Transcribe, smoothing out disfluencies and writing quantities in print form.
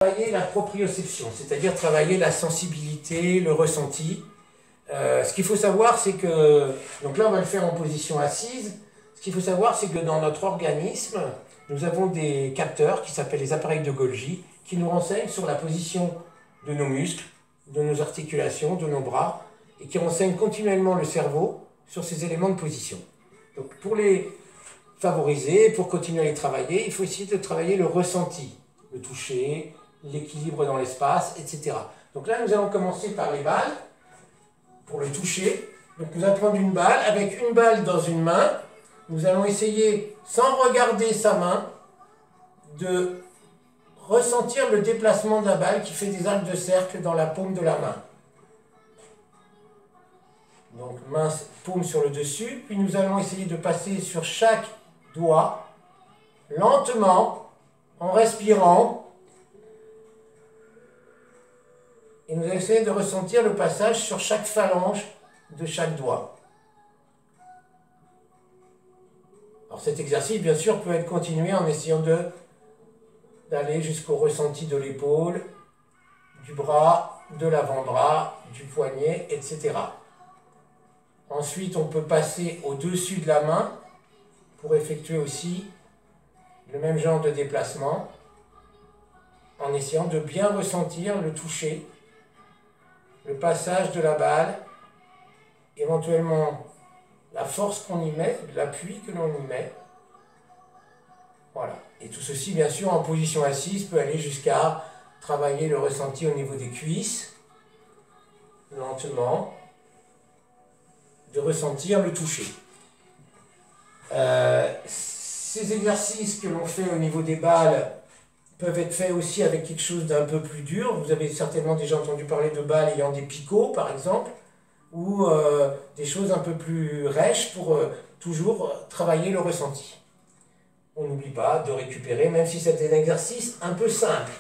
Travailler la proprioception, c'est-à-dire travailler la sensibilité, le ressenti. Ce qu'il faut savoir, c'est que, donc là on va le faire en position assise, ce qu'il faut savoir, c'est que dans notre organisme, nous avons des capteurs qui s'appellent les appareils de Golgi, qui nous renseignent sur la position de nos muscles, de nos articulations, de nos bras, et qui renseignent continuellement le cerveau sur ces éléments de position. Donc pour les favoriser, pour continuer à les travailler, il faut essayer de travailler le ressenti, le toucher, l'équilibre dans l'espace, etc. Donc là, nous allons commencer par les balles, pour le toucher. Donc nous allons prendre une balle, avec une balle dans une main, nous allons essayer, sans regarder sa main, de ressentir le déplacement de la balle qui fait des arcs de cercle dans la paume de la main. Donc main, paume sur le dessus, puis nous allons essayer de passer sur chaque doigt, lentement, en respirant, et nous allons essayer de ressentir le passage sur chaque phalange de chaque doigt. Alors cet exercice, bien sûr, peut être continué en essayant d'aller jusqu'au ressenti de l'épaule, du bras, de l'avant-bras, du poignet, etc. Ensuite, on peut passer au-dessus de la main pour effectuer aussi le même genre de déplacement en essayant de bien ressentir le toucher, le passage de la balle, éventuellement la force qu'on y met, l'appui que l'on y met. Voilà. Et tout ceci, bien sûr, en position assise, peut aller jusqu'à travailler le ressenti au niveau des cuisses, lentement, de ressentir le toucher. Ces exercices que l'on fait au niveau des balles peuvent être faits aussi avec quelque chose d'un peu plus dur. Vous avez certainement déjà entendu parler de balles ayant des picots, par exemple, ou des choses un peu plus rêches pour toujours travailler le ressenti. On n'oublie pas de récupérer, même si c'est un exercice un peu simple.